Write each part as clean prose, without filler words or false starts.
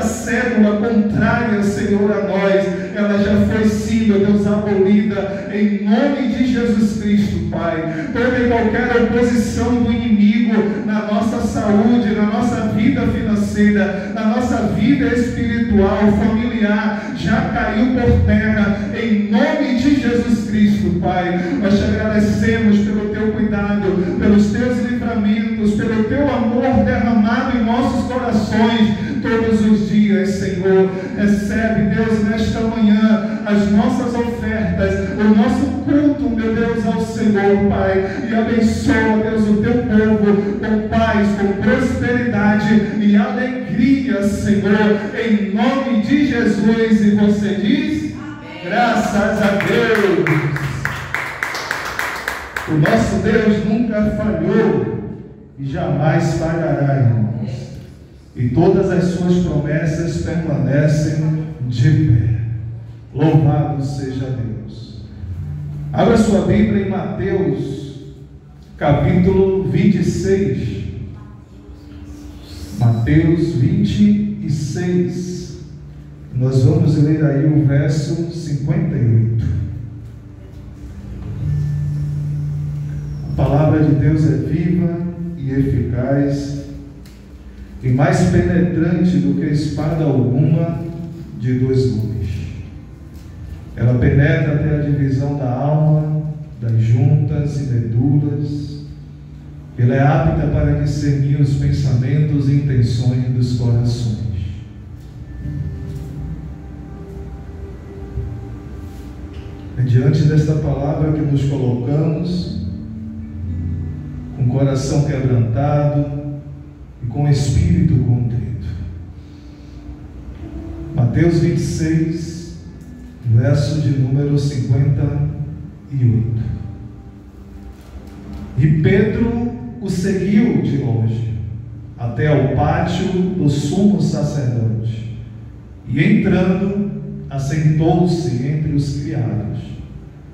cédula contrária, Senhor, a nós, ela já foi sim, meu Deus, abolida em nome de Jesus Cristo, Pai. Toda e qualquer oposição do inimigo na nossa saúde, na nossa vida financeira, na nossa vida espiritual, familiar, já caiu por terra em nome de Jesus Cristo, Pai. Nós te agradecemos pelo teu cuidado, pelos teus livramentos, pelo teu amor derramado em nossos corações todos os dias, Senhor. Recebe, Deus, nesta manhã as nossas ofertas, o nosso culto, meu Deus, ao Senhor, Pai, e abençoa, Deus, o teu povo com paz, com prosperidade e alegria, Senhor, em nome de Jesus. E você diz: amém. Graças a Deus. O nosso Deus nunca falhou e jamais falhará, irmãos. E todas as suas promessas permanecem de pé. Louvado seja Deus. Abra sua Bíblia em Mateus, capítulo 26. Mateus 26. Nós vamos ler aí o verso 58. A palavra de Deus é viva e eficaz, e mais penetrante do que espada alguma de dois gumes. Ela penetra até a divisão da alma, das juntas e medulas. Ela é apta para discernir os pensamentos e intenções dos corações. É diante desta palavra que nos colocamos, com o coração quebrantado e com o espírito contrito. Mateus 26, verso de número 58. E Pedro o seguiu de longe, até ao pátio do sumo sacerdote, e entrando, assentou-se entre os criados,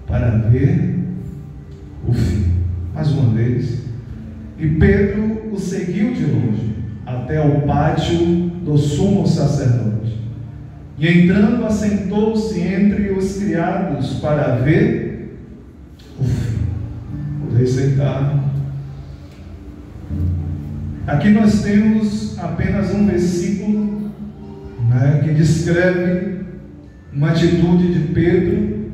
para ver o fim. Mais uma vez. E Pedro o seguiu de longe, até ao pátio do sumo sacerdote, e entrando, assentou-se entre os criados, para ver o fim. Podem sentar. Aqui nós temos apenas um versículo, que descreve uma atitude de Pedro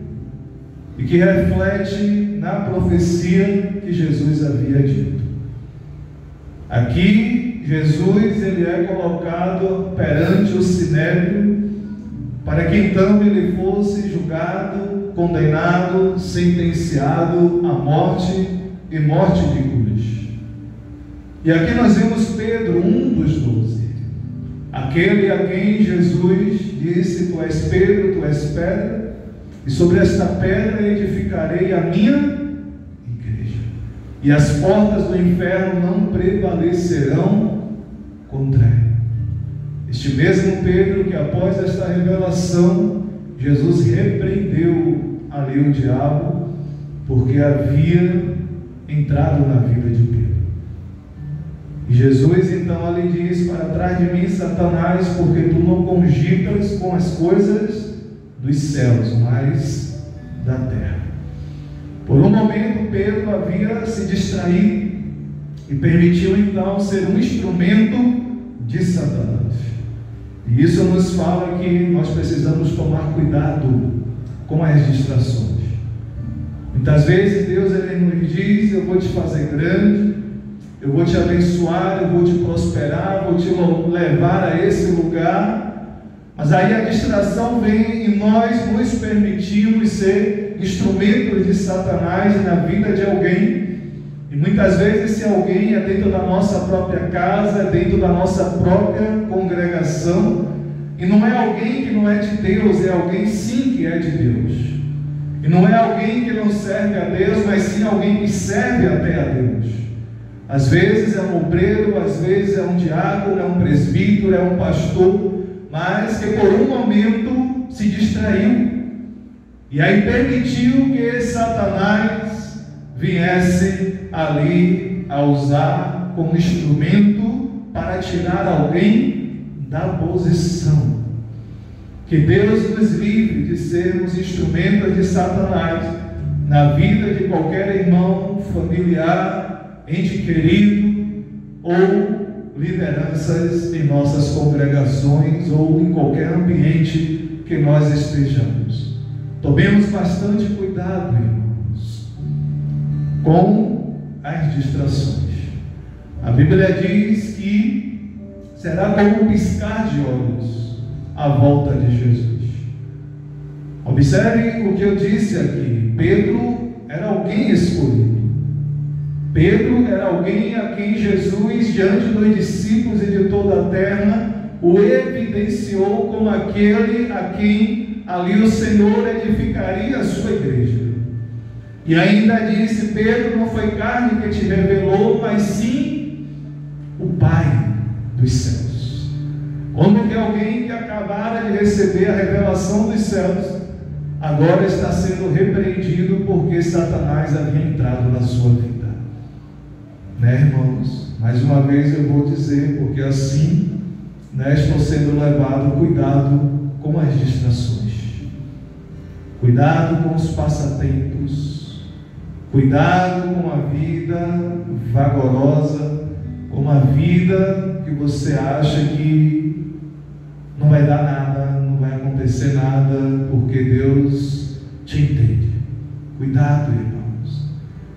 e que reflete na profecia que Jesus havia dito. Aqui Jesus ele é colocado perante o sinédrio, para que então ele fosse julgado, condenado, sentenciado à morte e morte de cruz. E aqui nós vemos Pedro, um dos 12, aquele a quem Jesus disse: tu és Pedro, tu és pedra, e sobre esta pedra edificarei a minha igreja, e as portas do inferno não prevalecerão contra ela. Este mesmo Pedro que, após esta revelação, Jesus repreendeu ali o diabo, porque havia entrado na vida de Pedro. E Jesus então ali diz: para trás de mim, Satanás, porque tu não cogitas com as coisas dos céus, mas da terra. Por um momento Pedro havia se distraído e permitiu então ser um instrumento de Satanás. E isso nos fala que nós precisamos tomar cuidado com as distrações. Muitas vezes Deus ele nos diz: eu vou te fazer grande, eu vou te abençoar, eu vou te prosperar, vou te levar a esse lugar. Mas aí a distração vem e nós nos permitimos ser instrumentos de Satanás na vida de alguém. E muitas vezes esse alguém é dentro da nossa própria casa, é dentro da nossa própria congregação. E não é alguém que não é de Deus, é alguém sim que é de Deus. E não é alguém que não serve a Deus, mas sim alguém que serve até a Deus. Às vezes é um obreiro, às vezes é um diácono, é um presbítero, é um pastor, mas que por um momento se distraiu e aí permitiu que Satanás viesse ali a usar como instrumento para tirar alguém da posição. Que Deus nos livre de sermos instrumentos de Satanás na vida de qualquer irmão, familiar, ente querido ou lideranças em nossas congregações ou em qualquer ambiente que nós estejamos. Tomemos bastante cuidado, irmãos, com as distrações. A Bíblia diz que será como um piscar de olhos a volta de Jesus. Observe o que eu disse aqui. Pedro era alguém escolhido. Pedro era alguém a quem Jesus, diante dos discípulos e de toda a terra, o evidenciou como aquele a quem ali o Senhor edificaria a sua igreja. E ainda disse: Pedro, não foi carne que te revelou, mas sim o Pai dos céus. Como que alguém que acabara de receber a revelação dos céus agora está sendo repreendido porque Satanás havia entrado na sua vida, né, irmãos? Mais uma vez eu vou dizer, porque assim, né, estou sendo levado. Cuidado com as distrações, cuidado com os passatempos, cuidado com a vida vagarosa, com a vida que você acha que não vai dar nada, não vai acontecer nada, porque Deus te entende. Cuidado, irmãos.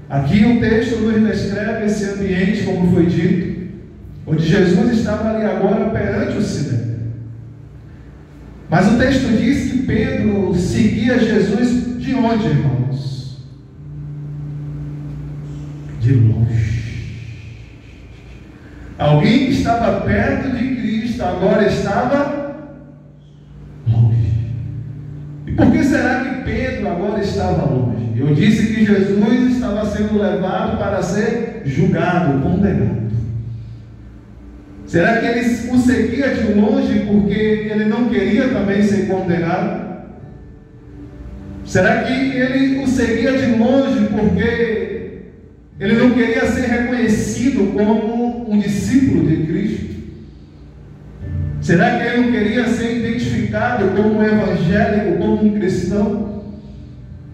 Aqui o texto nos descreve esse ambiente, como foi dito, onde Jesus estava ali agora perante o Sinédrio. Mas o texto diz que Pedro seguia Jesus de onde, irmãos? De longe. Alguém que estava perto de Cristo agora estava longe. E por que será que Pedro agora estava longe? Eu disse que Jesus estava sendo levado para ser julgado, condenado. Será que ele o seguia de longe porque ele não queria também ser condenado? Será que ele o seguia de longe porque ele não queria ser reconhecido como um discípulo de Cristo? Será que ele não queria ser identificado como um evangélico, como um cristão?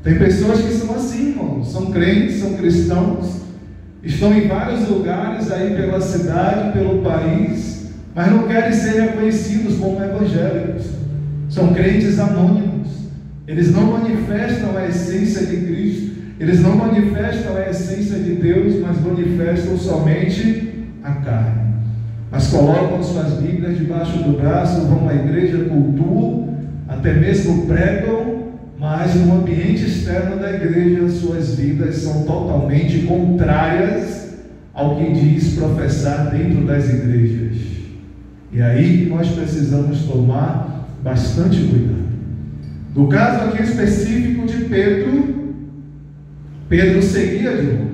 Tem pessoas que são assim, irmãos, são crentes, são cristãos, estão em vários lugares aí pela cidade, pelo país, mas não querem ser reconhecidos como evangélicos. São crentes anônimos. Eles não manifestam a essência de Cristo, eles não manifestam a essência de Deus, mas manifestam somente a carne. Mas colocam suas Bíblias debaixo do braço, vão à igreja, cultuam, até mesmo pregam, mas no ambiente externo da igreja suas vidas são totalmente contrárias ao que diz professar dentro das igrejas. E aí que nós precisamos tomar bastante cuidado. No caso aqui específico de Pedro, Pedro seguia de longe.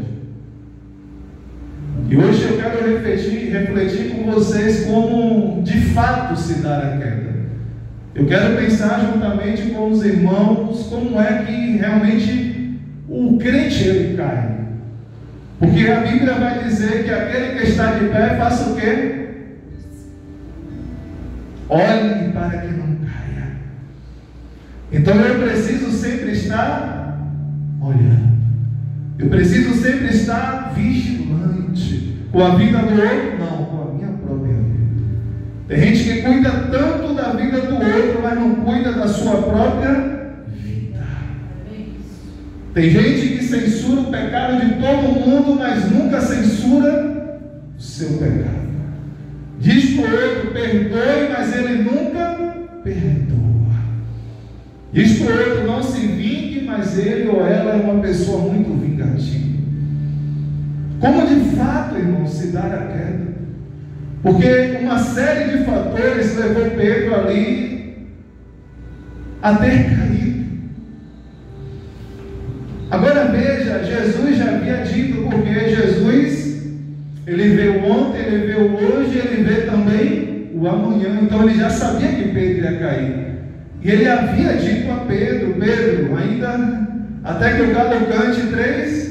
E hoje eu quero refletir com vocês como de fato se dar a queda. Eu quero pensar juntamente com os irmãos como é que realmente o crente ele cai. Porque a Bíblia vai dizer que aquele que está de pé faça o quê? Olhe para que não caia. Então eu preciso sempre estar olhando. Eu preciso sempre estar vigilante. Com a vida do outro? Não, com a minha própria vida. Tem gente que cuida tanto da vida do outro, mas não cuida da sua própria vida. Tem gente que censura o pecado de todo mundo, mas nunca censura o seu pecado. Diz para o outro, perdoe, mas ele nunca perdoa. Diz para o outro, não se vingue, mas ele ou ela é uma pessoa muito vingativa. Como de fato, irmão, se dar a queda? Porque uma série de fatores levou Pedro ali a ter caído. Agora veja, Jesus já havia dito, porque Jesus, ele vê o ontem, ele vê o hoje, ele vê também o amanhã. Então ele já sabia que Pedro ia cair. E ele havia dito a Pedro, Pedro, ainda até que o galo cante 3,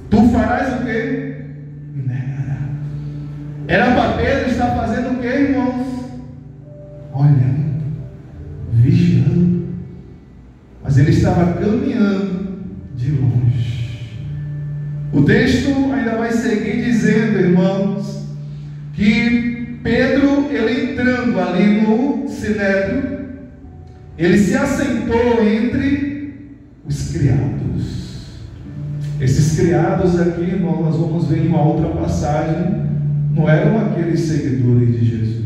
tu farás o quê? Me negará. Era para Pedro estar fazendo o quê, irmãos? olhando, vigiando, mas ele estava caminhando de longe. O texto ainda vai seguir dizendo, irmãos, que Pedro, ele entrando ali no sinédrio, ele se assentou entre os criados. Esses criados aqui, irmãos, nós vamos ver em uma outra passagem, não eram aqueles seguidores de Jesus.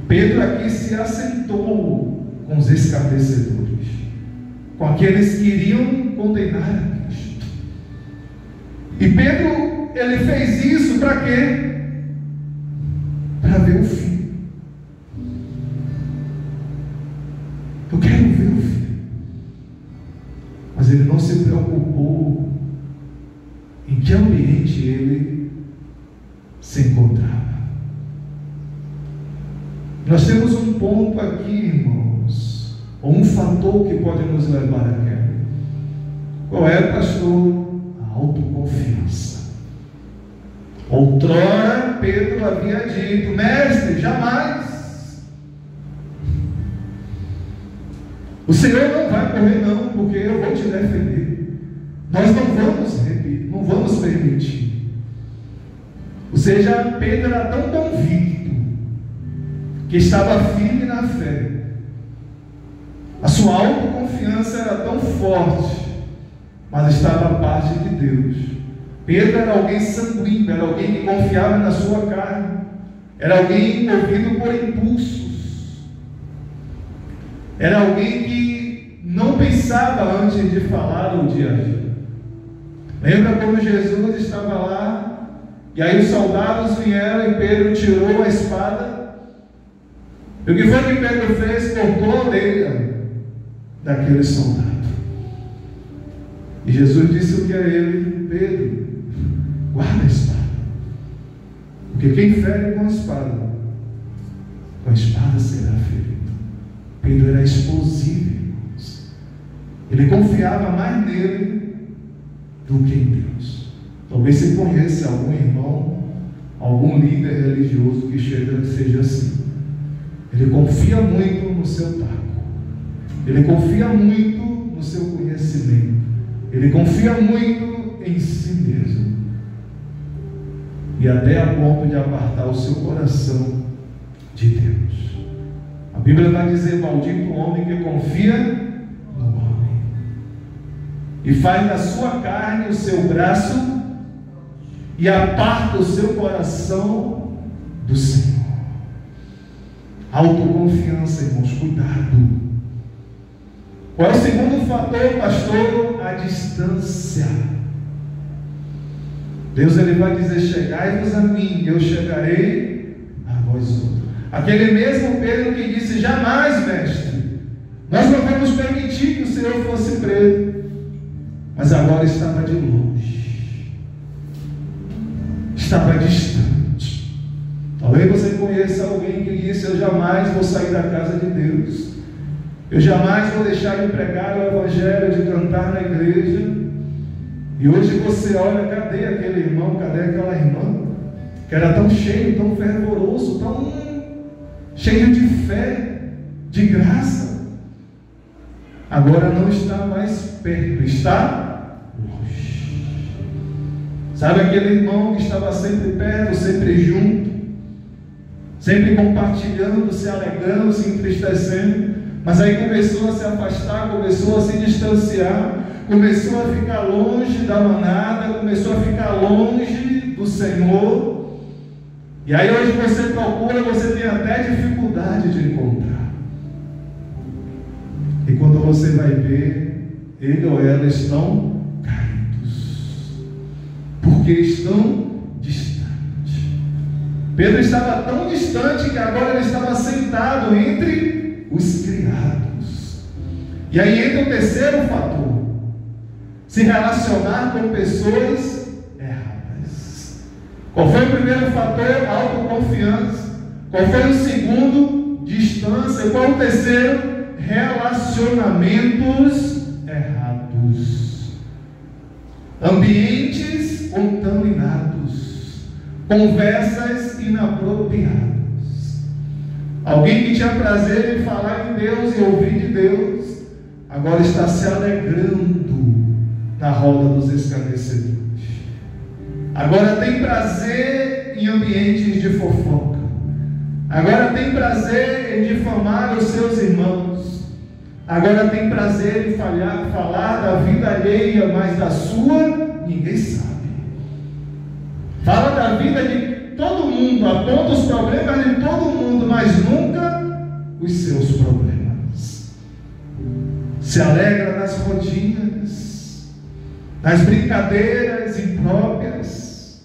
Pedro aqui se assentou com os escarnecedores, com aqueles que iriam condenar a Cristo. E Pedro, ele fez isso para quê? Para ver o fim. Eu quero ver o fim. Mas ele não se preocupou em que ambiente ele se encontrava. Nós temos um ponto aqui, irmãos, ou um fator que pode nos levar a queda. Qual é, pastor? A autoconfiança. Outrora Pedro havia dito: mestre, jamais. O Senhor não vai morrer não, porque eu vou te defender. Nós não vamos permitir. Ou seja, Pedro era tão convicto que estava firme na fé. A sua autoconfiança era tão forte, mas estava a parte de Deus. Pedro era alguém sanguíneo, era alguém que confiava na sua carne, era alguém movido por impulsos, era alguém que não pensava antes de falar ou de agir. Lembra quando Jesus estava lá, e aí os soldados vieram e Pedro tirou a espada? E o que foi que Pedro fez? Cortou a orelha daquele soldado. E Jesus disse o que a ele? Pedro, guarda a espada, porque quem fere com a espada será ferido. Pedro era explosivo, irmãos. Ele confiava mais nele do que em Deus. Talvez você conheça algum irmão, algum líder religioso que seja assim. Ele confia muito no seu taco, ele confia muito no seu conhecimento, ele confia muito em si mesmo, e até a ponto de apartar o seu coração de Deus. A Bíblia vai dizer: maldito o homem que confia no homem e faz da sua carne o seu braço e aparta o seu coração do Senhor. Autoconfiança, irmãos, cuidado. Qual é o segundo fator, pastor? A distância. Deus, ele vai dizer: chegai-vos a mim, eu chegarei a vós outros. Aquele mesmo Pedro que disse: jamais, mestre, nós não vamos permitir que o Senhor fosse preso, mas agora estava de longe, estava distante. Talvez você conheça alguém que disse: eu jamais vou sair da casa de Deus, eu jamais vou deixar de pregar o Evangelho, de cantar na igreja. E hoje você olha: cadê aquele irmão, cadê aquela irmã que era tão cheio, tão fervoroso, tão cheio de fé, de graça? Agora não está mais perto, está longe. Sabe aquele irmão que estava sempre perto, sempre junto, sempre compartilhando, se alegrando, se entristecendo, mas aí começou a se afastar, começou a se distanciar, começou a ficar longe da manada, começou a ficar longe do Senhor. E aí hoje você procura, você tem até dificuldade de encontrar. E quando você vai ver, ele ou ela estão caídos, porque estão distantes. Pedro estava tão distante que agora ele estava sentado entre os criados. E aí entra o terceiro fator: se relacionar com pessoas erradas. Qual foi o primeiro fator? Autoconfiança. Qual foi o segundo? Distância. Qual o terceiro? Relacionamentos errados. Ambientes contaminados. Conversas inapropriadas. Alguém que tinha prazer em falar em Deus e ouvir de Deus, agora está se alegrando na roda dos escarnecedores. Agora tem prazer em ambientes de fofoca. Agora tem prazer em difamar os seus irmãos. Agora tem prazer em falar da vida alheia, mas da sua ninguém sabe. Fala da vida de todo mundo, aponta os problemas de todo mundo, mas nunca os seus problemas. Se alegra nas rodinhas, nas brincadeiras impróprias.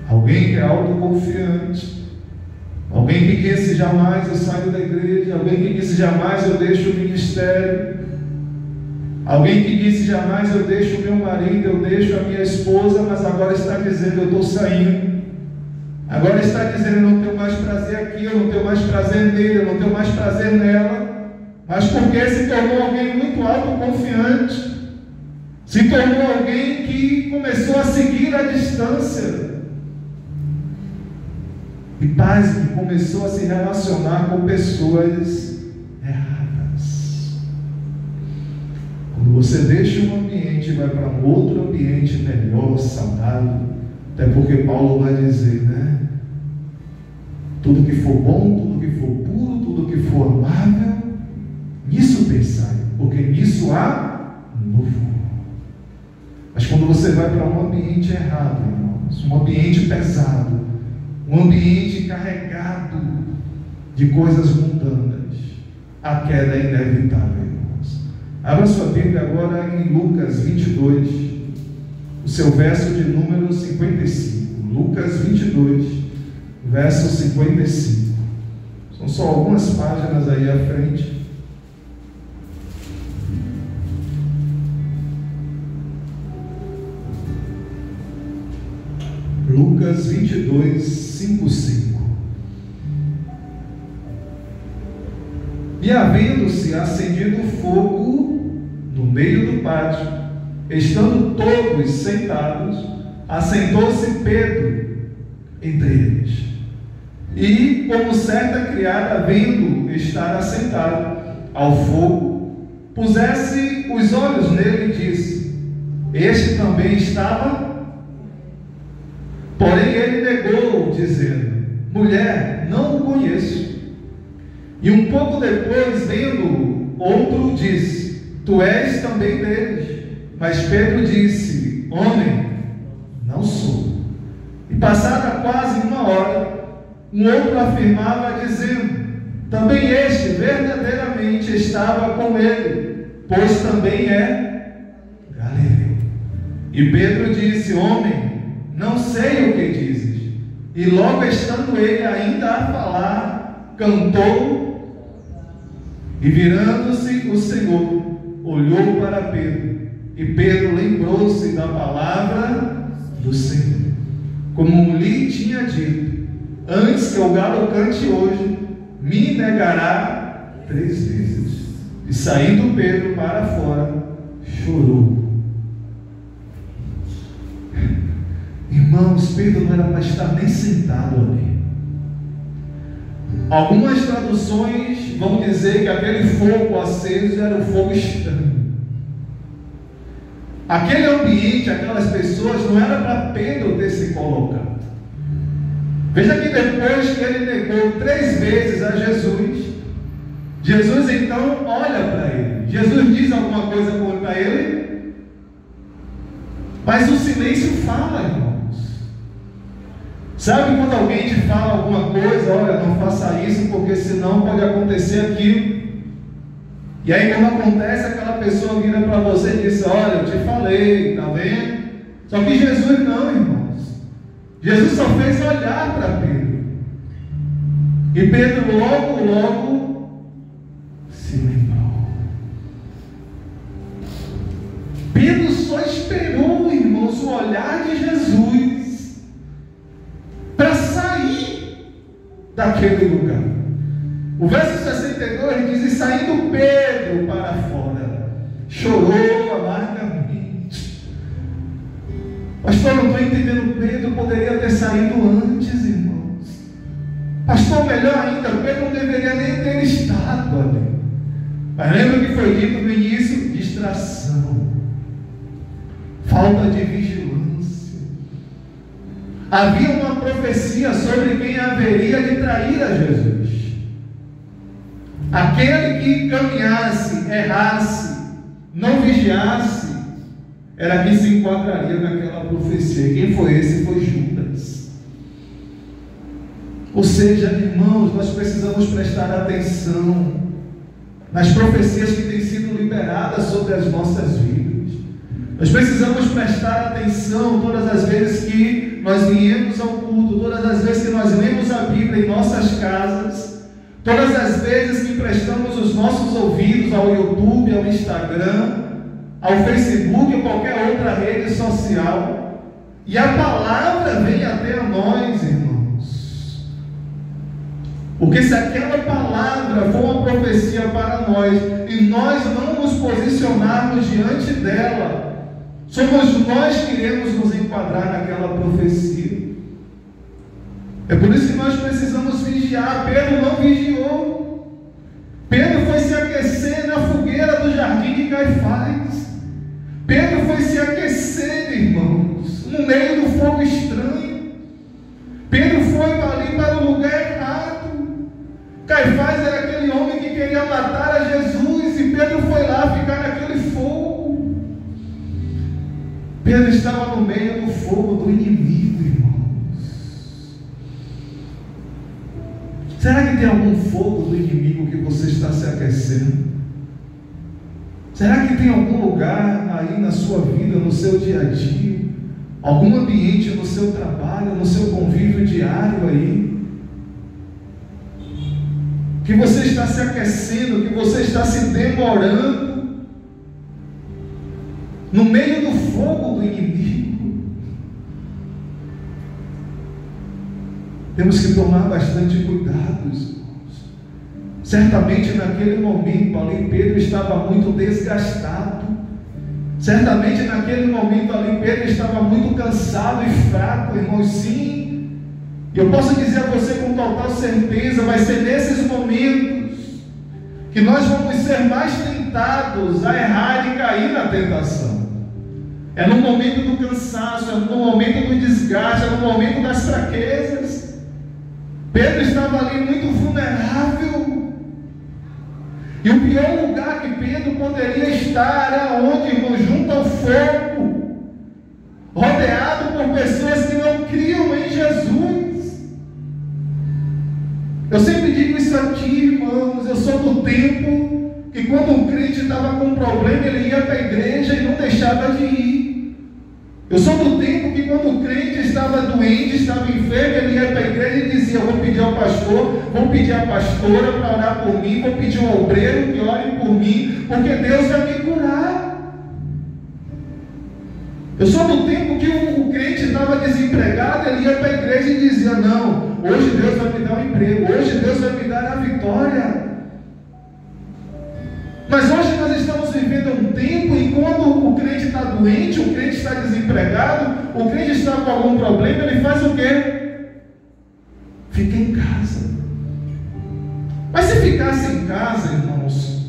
Alguém que é autoconfiante, alguém que disse jamais eu saio da igreja, alguém que disse jamais eu deixo o ministério, alguém que disse jamais eu deixo o meu marido, eu deixo a minha esposa, mas agora está dizendo eu estou saindo. Agora está dizendo eu não tenho mais prazer aqui, eu não tenho mais prazer nele, eu não tenho mais prazer nela. Mas porque se tornou alguém muito autoconfiante, se tornou alguém que começou a seguir a distância. E pasme, começou a se relacionar com pessoas erradas. Quando você deixa um ambiente e vai para um outro ambiente melhor, saudável, até porque Paulo vai dizer, né? Tudo que for bom, tudo que for puro, tudo que for amável, nisso pensai, porque nisso há louvor. Mas quando você vai para um ambiente errado, irmãos, um ambiente pesado, um ambiente carregado de coisas mundanas, a queda é inevitável, irmãos. Abra sua Bíblia agora em Lucas 22, o seu verso de número 55. Lucas 22, verso 55. São só algumas páginas aí à frente. Lucas 22, 5. E havendo-se acendido fogo no meio do pátio, estando todos sentados, assentou-se Pedro entre eles. E, como certa criada, vendo estar assentado ao fogo, pusesse os olhos nele e disse: Este também estava. Porém ele negou, dizendo: Mulher, não o conheço. E um pouco depois, vendo outro, disse: Tu és também deles. Mas Pedro disse: Homem, não sou. E passada quase uma hora, um outro afirmava, dizendo: Também este verdadeiramente estava com ele, pois também é galileu. E Pedro disse: Homem, não sei o que dizes. E logo estando ele ainda a falar, cantou, e virando-se o Senhor, olhou para Pedro, e Pedro lembrou-se da palavra do Senhor, como lhe tinha dito: Antes que o galo cante hoje, me negará 3 vezes. E saindo Pedro para fora, chorou. Irmãos, Pedro não era para estar nem sentado ali. Algumas traduções vão dizer que aquele fogo aceso era um fogo estranho. Aquele ambiente, aquelas pessoas, não era para Pedro ter se colocado. Veja que depois que ele negou 3 vezes a Jesus, Jesus então olha para ele. Jesus diz alguma coisa para ele, mas o silêncio fala, irmãos. Sabe quando alguém te fala alguma coisa: olha, não faça isso, porque senão pode acontecer aquilo. E aí quando acontece, aquela pessoa vira para você e diz: olha, eu te falei, está vendo? Só que Jesus não, irmãos. Jesus só fez olhar para Pedro. E Pedro logo se lembrou. Pedro só esperou, irmãos, o olhar de Jesus para sair daquele lugar. O verso 62 diz: E saindo Pedro para fora, chorou amargamente. Pastor, não estou entendendo. Pedro poderia ter saído antes, irmãos. Pastor, melhor ainda, Pedro não deveria nem ter estado ali. Mas lembra que foi dito no início? Distração, falta de vigilância. Havia uma profecia sobre quem haveria de trair a Jesus. Aquele que caminhasse, errasse, não vigiasse, era quem se enquadraria naquela profecia. Quem foi esse? Foi Judas. Ou seja, irmãos, nós precisamos prestar atenção nas profecias que têm sido liberadas sobre as nossas vidas. Nós precisamos prestar atenção todas as vezes que nós viemos ao culto, todas as vezes que nós lemos a Bíblia em nossas casas, todas as vezes que prestamos os nossos ouvidos ao YouTube, ao Instagram, ao Facebook ou qualquer outra rede social, e a palavra vem até a nós, irmãos. Porque se aquela palavra for uma profecia para nós, e nós não nos posicionarmos diante dela, somos nós que iremos nos enquadrar naquela profecia. É por isso que nós precisamos vigiar. Pedro não vigiou. Pedro foi se aquecer na fogueira do jardim de Caifás. Pedro foi se aquecer, irmãos, no meio do fogo estranho. Pedro foi ali para o lugar errado. Caifás era aquele homem que queria matar a Jesus, e Pedro foi lá ficar naquele fogo. Pedro estava no meio do fogo do inimigo, irmãos. Será que tem algum fogo do inimigo que você está se aquecendo? Será que tem algum lugar aí na sua vida, no seu dia a dia, algum ambiente no seu trabalho, no seu convívio diário aí, que você está se aquecendo, que você está se demorando no meio do fogo do inimigo? Temos que tomar bastante cuidado, irmãos. Certamente naquele momento ali Pedro estava muito desgastado. Certamente naquele momento ali Pedro estava muito cansado e fraco, irmãos. Sim, eu posso dizer a você com total certeza, vai ser nesses momentos que nós vamos ser mais tentados a errar e cair na tentação. É no momento do cansaço, é no momento do desgaste, é no momento das fraquezas. Pedro estava ali muito vulnerável. E o pior lugar que Pedro poderia estar era onde, irmão? Junto ao fogo, rodeado por pessoas que não criam em Jesus. Eu sempre digo isso aqui, irmãos, eu sou do tempo que quando um crente estava com um problema, ele ia para a igreja e não deixava de ir. Eu sou do tempo que quando o crente estava doente, estava enfermo, ele ia para a igreja e dizia: vou pedir ao pastor, vou pedir à pastora para orar por mim, vou pedir ao obreiro que ore por mim, porque Deus vai me curar. Eu sou do tempo que o crente estava desempregado, ele ia para a igreja e dizia: não, hoje Deus vai me dar um emprego, hoje Deus vai me dar a vitória. Mas hoje nós estamos vivendo um tempo em quando o crente está doente, o crente está desempregado, o crente está com algum problema, ele faz o quê? Fica em casa. Mas se ficasse em casa, irmãos,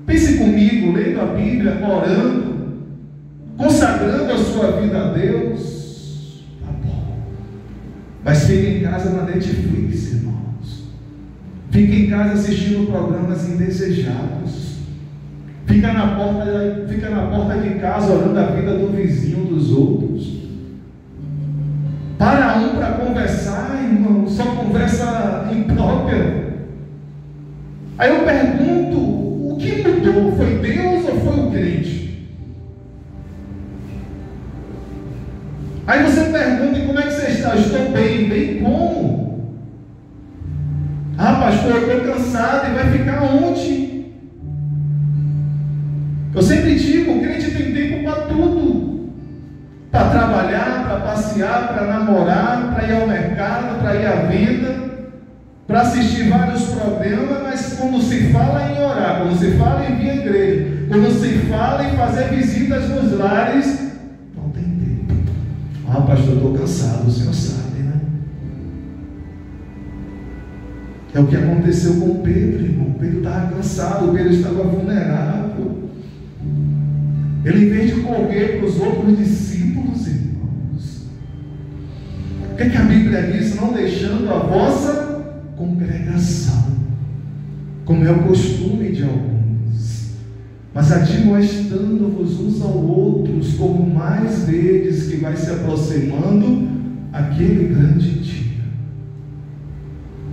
pense comigo, lendo a Bíblia, orando, consagrando a sua vida a Deus, tá bom. Mas fica em casa na Netflix, irmãos. Fica em casa assistindo programas indesejados. Fica na porta de casa orando a vida do vizinho, dos outros. Para um para conversar, irmão, só conversa imprópria. Aí eu pergunto: o que mudou? Foi Deus ou foi o crente? Aí você pergunta: e como é que você está? Estou bem. Bem como? Ah, pastor, eu estou cansado. E vai ficar onde? Eu sempre digo, o crente tem tempo para tudo. Para trabalhar, para passear, para namorar, para ir ao mercado, para ir à venda, para assistir vários programas, mas quando se fala em orar, quando se fala em vir à igreja, quando se fala em fazer visitas nos lares, não tem tempo. Ah, pastor, eu estou cansado, o senhor sabe, né? É o que aconteceu com Pedro, irmão. Pedro estava cansado, Pedro estava vulnerável. Ele, em vez de correr para os outros discípulos, irmãos, o que a Bíblia diz? Não deixando a vossa congregação, como é o costume de alguns, mas admoestando-vos uns aos outros, como mais vedes que vai se aproximando aquele grande dia.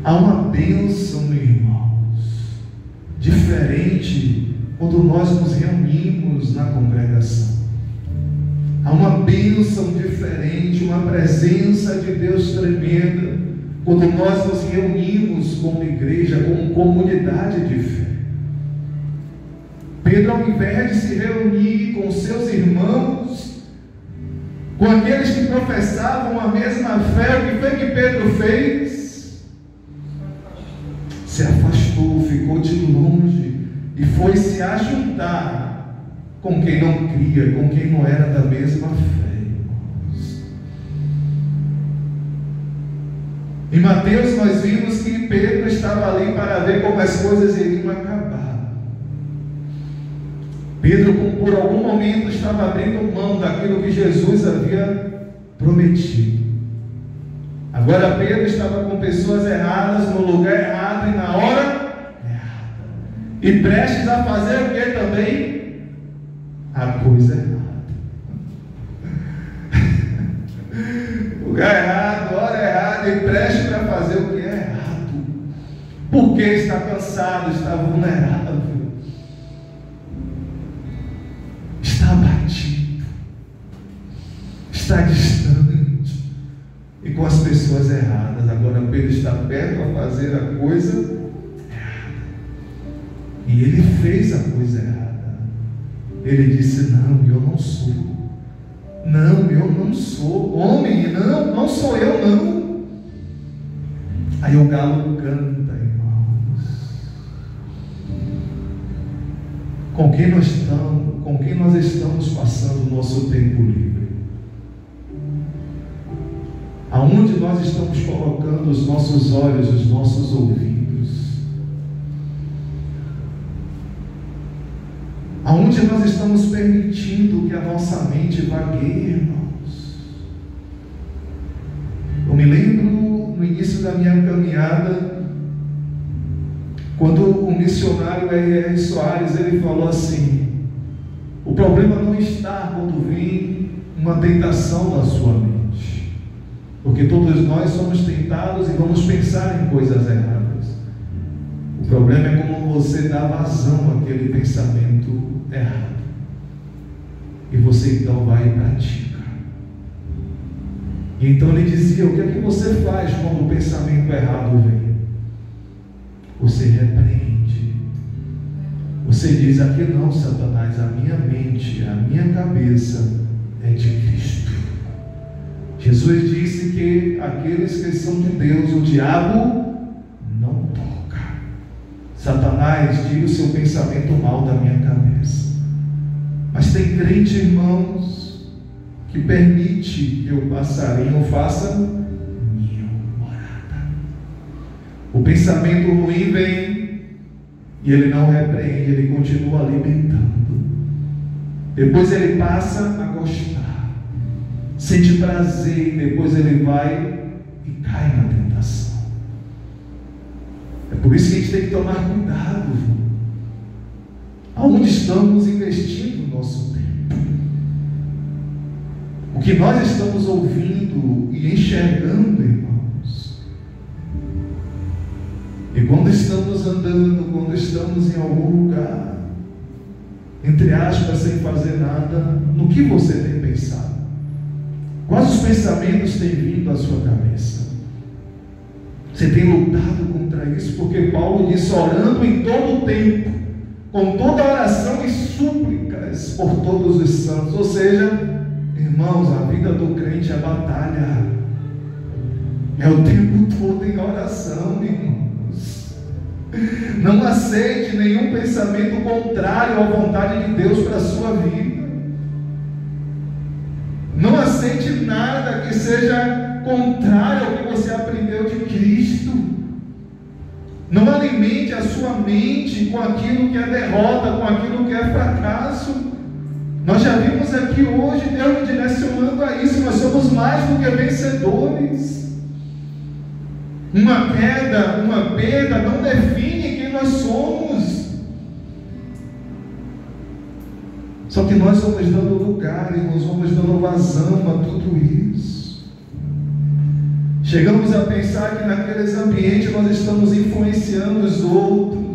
Há uma bênção, irmãos, diferente quando nós nos reunimos na congregação. Há uma bênção diferente, uma presença de Deus tremenda quando nós nos reunimos como igreja, como comunidade de fé. Pedro, ao invés de se reunir com seus irmãos, com aqueles que professavam a mesma fé, o que foi que Pedro fez? Se afastou, ficou de longe e foi se ajuntar com quem não cria, com quem não era da mesma fé, irmãos. Em Mateus nós vimos que Pedro estava ali para ver como as coisas iriam acabar. Pedro, por algum momento, estava abrindo mão daquilo que Jesus havia prometido. Agora Pedro estava com pessoas erradas, no lugar errado e na hora errada, e prestes a fazer o que também? A coisa errada. Lugar errado, hora errada, e prestes para fazer o que é errado, porque está cansado, está vulnerável, está abatido, está distante e com as pessoas erradas. Agora Pedro está perto a fazer a coisa errada, e ele fez a coisa errada. Ele disse: não, eu não sou. Não, eu não sou. Homem, não sou eu, não. Aí o galo canta, irmãos. Com quem nós estamos passando o nosso tempo livre? Aonde nós estamos colocando os nossos olhos, os nossos ouvidos? Aonde nós estamos permitindo que a nossa mente vagueie, irmãos? Eu me lembro no início da minha caminhada, quando o missionário R.R. Soares, ele falou assim: o problema não está quando vem uma tentação na sua mente, porque todos nós somos tentados e vamos pensar em coisas erradas. O problema é como você dá vazão àquele pensamento errado, e você então vai e pratica. E então ele dizia: o que é que você faz quando o pensamento errado vem? Você repreende. Você diz: aqui não, Satanás, a minha mente, a minha cabeça é de Cristo. Jesus disse que aqueles que são de Deus, o diabo não toca. Satanás, tira o seu pensamento mal da minha cabeça. Mas tem crente, irmãos, que permite que o passarinho faça minha morada. O pensamento ruim vem e ele não repreende, ele continua alimentando. Depois ele passa a gostar, sente prazer, e depois ele vai e cai na tentação. É por isso que a gente tem que tomar cuidado. Aonde estamos investindo o nosso tempo? O que nós estamos ouvindo e enxergando, irmãos? E quando estamos andando, quando estamos em algum lugar, entre aspas, sem fazer nada, no que você tem pensado? Quais os pensamentos têm vindo à sua cabeça? Você tem lutado contra isso? Porque Paulo disse: orando em todo o tempo, com toda oração e súplicas por todos os santos. Ou seja, irmãos, a vida do crente é batalha, é o tempo todo em oração, irmãos. Não aceite nenhum pensamento contrário à vontade de Deus para a sua vida. Não aceite nada que seja contrário ao que você aprendeu de Cristo. Não alimente a sua mente com aquilo que é derrota, com aquilo que é fracasso. Nós já vimos aqui hoje Deus nos direcionando a isso. Nós somos mais do que vencedores. Uma queda, uma perda não define quem nós somos. Só que nós vamos dando lugar e nós vamos dando vazão a tudo isso. Chegamos a pensar que naqueles ambientes nós estamos influenciando os outros.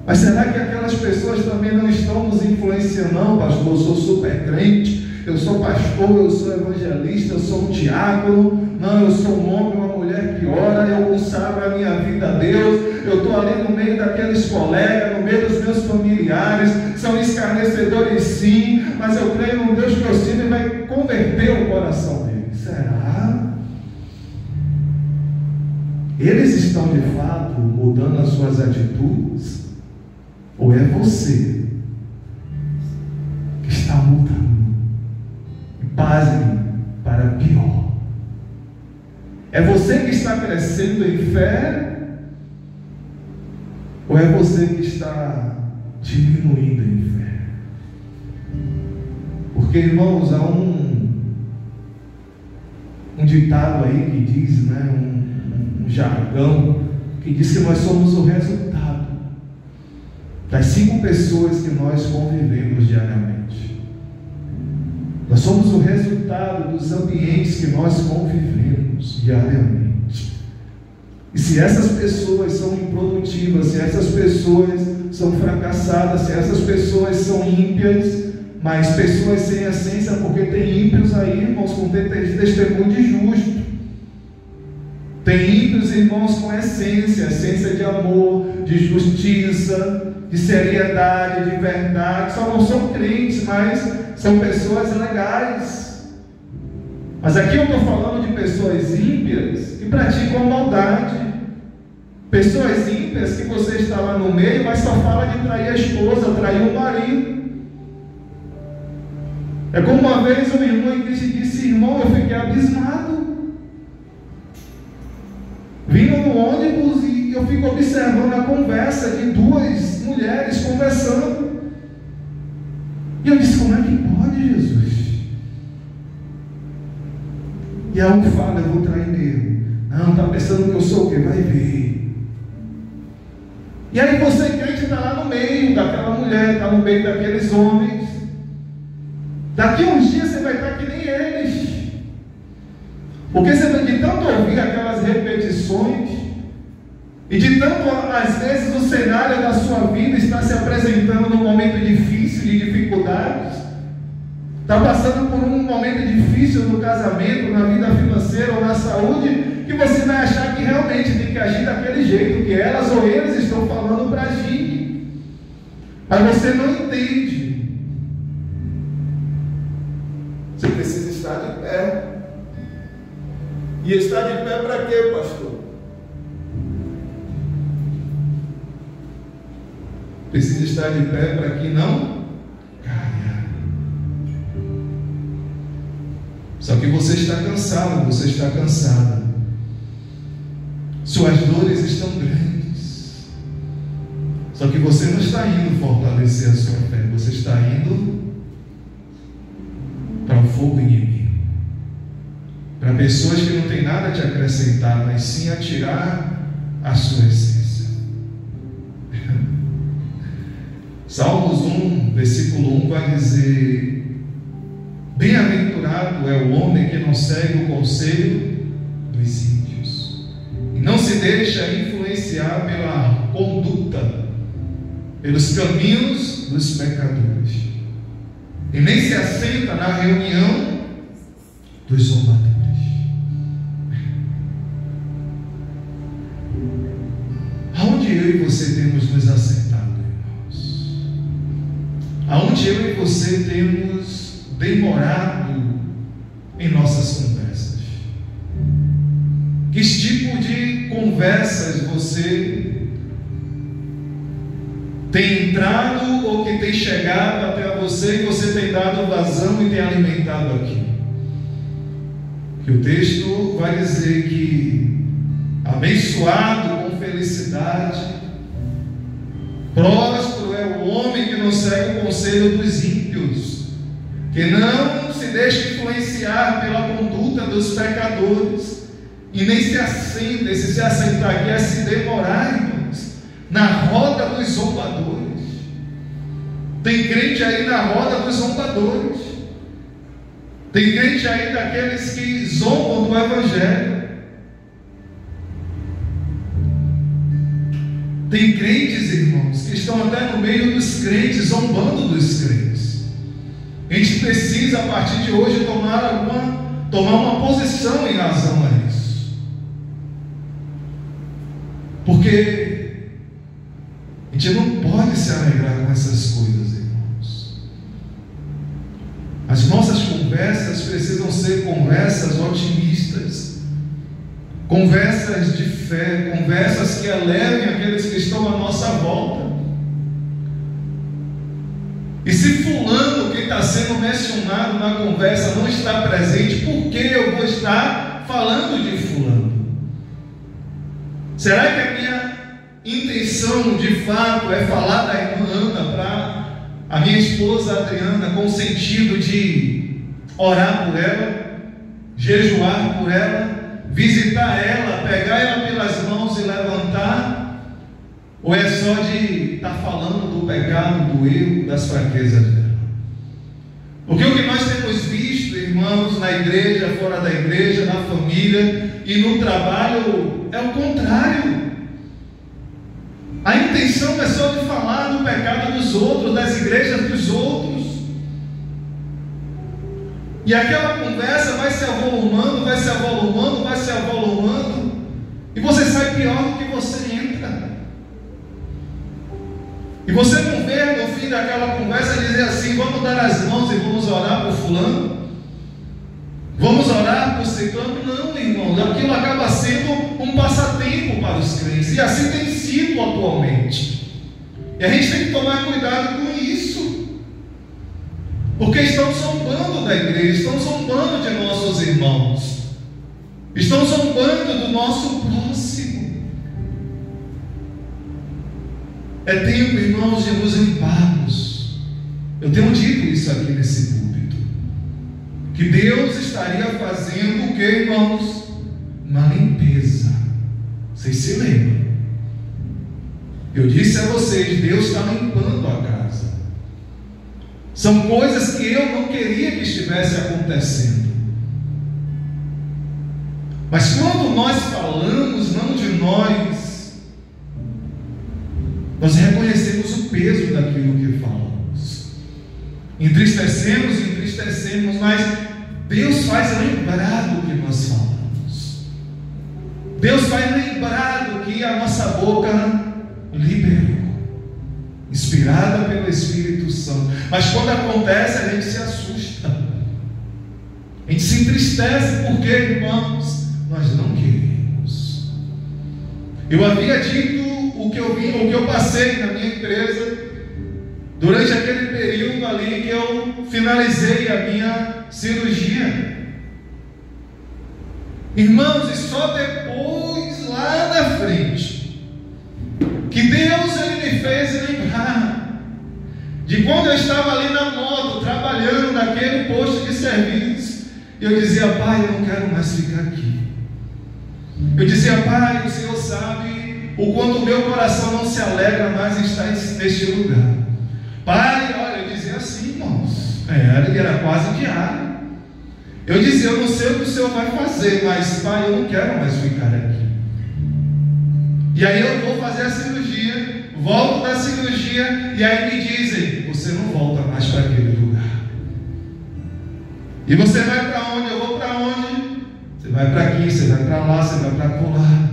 Mas será que aquelas pessoas também não estão nos influenciando? Não, pastor, eu sou super crente, eu sou pastor, eu sou evangelista, eu sou um diácono. Não, eu sou um homem, uma mulher que ora, eu consagro a minha vida a Deus. Eu estou ali no meio daqueles colegas, no meio dos meus familiares. São escarnecedores sim, mas eu creio num Deus que eu sirvo e vai converter o coração deles. Será? Eles estão de fato mudando as suas atitudes? Ou é você que está mudando? E pasme para pior. É você que está crescendo em fé? Ou é você que está diminuindo em fé? Porque, irmãos, há um ditado aí que diz, né, um jargão, que diz que nós somos o resultado das 5 pessoas que nós convivemos diariamente. Nós somos o resultado dos ambientes que nós convivemos diariamente. E se essas pessoas são improdutivas, se essas pessoas são fracassadas, se essas pessoas são ímpias, mas pessoas sem essência, porque tem ímpios aí, irmãos, com testemunho de justo. Tem ímpios, irmãos, com essência de amor, de justiça, de seriedade, de verdade. Só não são crentes, mas são pessoas legais. Mas aqui eu estou falando de pessoas ímpias que praticam maldade. Pessoas ímpias que você está lá no meio, mas só fala de trair a esposa, trair o marido. É como uma vez um irmão em Cristo disse: irmão, eu fiquei abismado. Vindo no ônibus e eu fico observando a conversa de 2 mulheres conversando. E eu disse: como é que pode, Jesus? E aí um fala: eu vou trair mesmo. Não, está pensando que eu sou o quê? Vai ver. E aí você, crente, está lá no meio daquela mulher, está no meio daqueles homens. Daqui a uns dias você vai estar que nem eles. Porque você vai de tanto ouvir aquelas repetições, e de tanto, às vezes, o cenário da sua vida está se apresentando num momento difícil, de dificuldades, está passando por um momento difícil no casamento, na vida financeira ou na saúde, que você vai achar que realmente tem que agir daquele jeito que elas ou eles estão falando para agir. Mas você não entende. Você precisa estar de pé. E estar de pé para quê, pastor? Precisa estar de pé para que não caia. Só que você está cansado, você está cansada. Suas dores estão grandes. Só que você não está indo fortalecer a sua fé, você está indo para o fogo inimigo. Para pessoas que não têm nada a te acrescentar, mas sim a tirar a sua essência. Salmos 1, versículo 1 vai dizer: bem-aventurado é o homem que não segue o conselho dos ímpios e não se deixa influenciar pela conduta, pelos caminhos dos pecadores, e nem se assenta na reunião dos zombadores. Aonde eu e você temos nos assentado, irmãos? Aonde eu e você temos demorado em nossas conversas? Que tipo de conversas você tem entrado ou que tem chegado até você e você tem dado vazão e tem alimentado aqui? Que o texto vai dizer que abençoado com felicidade. Próspero é o homem que não segue o conselho dos ímpios, que não se deixa influenciar pela conduta dos pecadores, e nem se assenta. Esse se assentar aqui é se demorar, irmãos, na roda dos zombadores. Tem crente aí na roda dos zombadores. Tem crente aí daqueles que zombam do Evangelho. Tem crentes, irmãos, que estão até no meio dos crentes, zombando dos crentes. A gente precisa, a partir de hoje, tomar uma posição em razão a isso. Porque a gente não pode se alegrar com essas coisas, irmãos. As nossas conversas precisam ser conversas otimistas, conversas de fé, conversas que elevem aqueles que estão à nossa volta. E se fulano, que está sendo mencionado na conversa, não está presente, por que eu vou estar falando de fulano? Será que a minha intenção de fato é falar da irmã Ana para a minha esposa Adriana, com o sentido de orar por ela, jejuar por ela, visitar ela, pegar ela pelas mãos e levantar? Ou é só de estar falando do pecado, do erro, das fraquezas dela? Porque o que nós temos visto, irmãos, na igreja, fora da igreja, na família e no trabalho, é o contrário. A intenção é só de falar do pecado dos outros, das igrejas dos outros. E aquela conversa vai se avolumando, vai se avolumando, vai se avolumando, e você sai pior do que você entra. E você não vê no fim daquela conversa dizer assim: vamos dar as mãos e vamos orar por fulano, vamos orar por ciclano. Não, irmãos, aquilo acaba sendo um passatempo para os crentes, e assim tem sido atualmente. E a gente tem que tomar cuidado com isso, porque estão zombando da igreja, estão zombando de nossos irmãos, estão zombando do nosso próximo. É tempo, irmãos, de nos limparmos. Eu tenho dito isso aqui nesse púlpito, que Deus estaria fazendo o que, irmãos? Uma limpeza. Vocês se lembram? Eu disse a vocês, Deus está limpando a casa. São coisas que eu não queria que estivesse acontecendo. Mas quando nós falamos não de nós reconhecemos o peso daquilo que falamos. Entristecemos, mas Deus faz lembrar do que nós falamos. Deus faz lembrar do que a nossa boca liberou, inspirada pelo Espírito Santo. Mas quando acontece, a gente se assusta, a gente se entristece, porque, irmãos, nós não queremos. Eu havia dito o que eu passei na minha empresa durante aquele período ali que eu finalizei a minha cirurgia. Irmãos, e só depois, lá na frente, que Deus ele me fez lembrar de quando eu estava ali na moto, trabalhando naquele posto de serviço, e eu dizia: Pai, eu não quero mais ficar aqui. Eu dizia: Pai, o Senhor sabe o quanto o meu coração não se alegra mais em estar neste lugar. Pai, olha, eu dizia assim, irmãos, era quase diário. Eu dizia: eu não sei o que o Senhor vai fazer, mas Pai, eu não quero mais ficar aqui. E aí eu vou fazer a cirurgia, volto da cirurgia, e aí me dizem: você não volta mais para aquele lugar. E você vai para onde? Eu vou para onde? Você vai para aqui, você vai para lá, você vai para colar.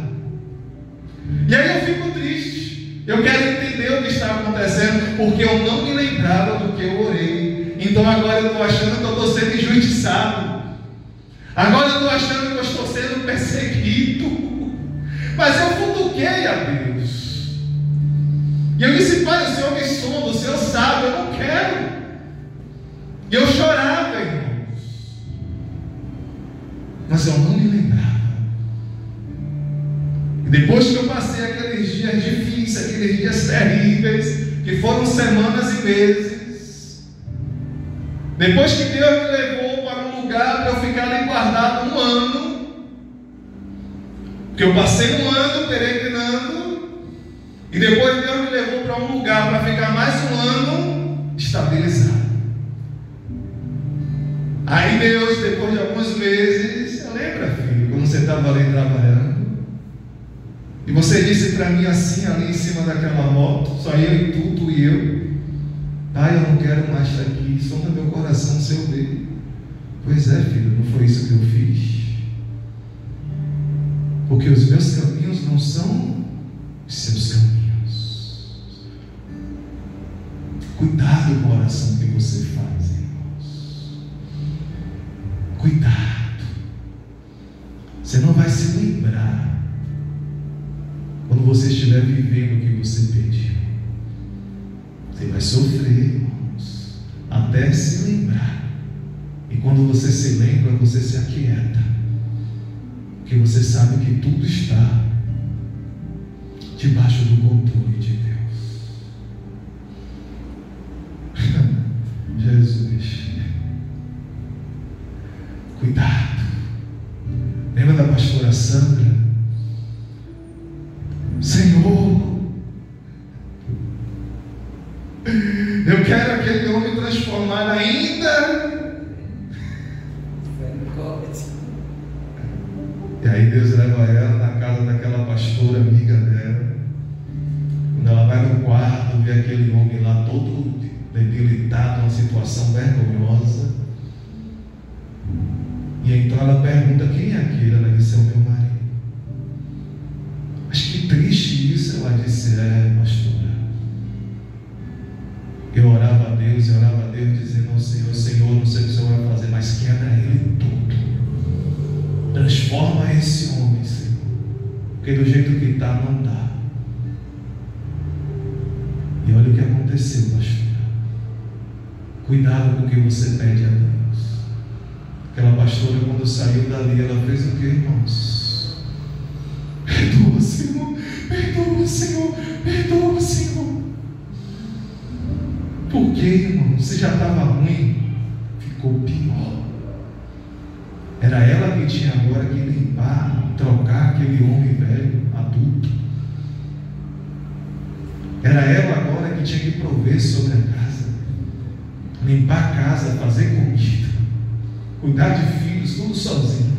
E aí eu fico triste. Eu quero entender o que está acontecendo, porque eu não me lembrava do que eu orei. Então agora eu estou achando que eu estou sendo injustiçado. Agora eu estou achando que eu estou sendo perseguido. Mas eu futuquei a Deus. E eu disse: Pai, o Senhor me sonda, o Senhor sabe, eu não quero. E eu chorava, irmãos. Mas eu não me lembrava. Depois que eu passei aqueles dias difíceis, aqueles dias terríveis, que foram semanas e meses, depois que Deus me levou para um lugar para eu ficar ali guardado 1 ano, porque eu passei 1 ano peregrinando, e depois Deus me levou para um lugar para ficar mais 1 ano estabilizado. Aí Deus, depois de alguns meses, lembra, filho, quando você estava ali trabalhando, e você disse para mim assim, ali em cima daquela moto, só eu e tu e eu: pai, eu não quero mais estar aqui, sonda meu coração ser o dele. Pois é, filho, não foi isso que eu fiz, porque os meus caminhos não são os seus caminhos. Cuidado com a oração que você faz, irmãos. Cuidado. Você não vai se lembrar quando você estiver vivendo o que você pediu. Você vai sofrer, irmãos, até se lembrar. E quando você se lembra, você se aquieta, porque você sabe que tudo está debaixo do controle de Deus. Jesus. Cuidado. Lembra da pastora Sandra? Senhor, eu quero aquele homem transformado ainda. E aí Deus leva ela na casa daquela pastora amiga dela. Quando ela vai no quarto, vê aquele homem lá todo debilitado, uma situação vergonhosa. E então ela pergunta: quem é aquele? Ela disse: é o meu marido. Mas que triste isso. Ela disse: é, pastora, eu orava a Deus, dizendo ao Senhor: Senhor, não sei o que o Senhor vai fazer, mas quebra ele todo. Transforma esse homem, Senhor, porque do jeito que está, não dá. E olha o que aconteceu, pastora. Cuidado com o que você pede a Deus. Aquela pastora, quando saiu dali, ela fez o que, irmãos? Perdoa, Senhor, perdoa, Senhor, perdoa, Senhor. Por que, irmão? Se já estava ruim, ficou pior. Era ela que tinha agora que limpar, trocar aquele homem velho, adulto. Era ela agora que tinha que prover sobre a casa, limpar a casa, fazer comida, cuidar de filhos, tudo sozinho.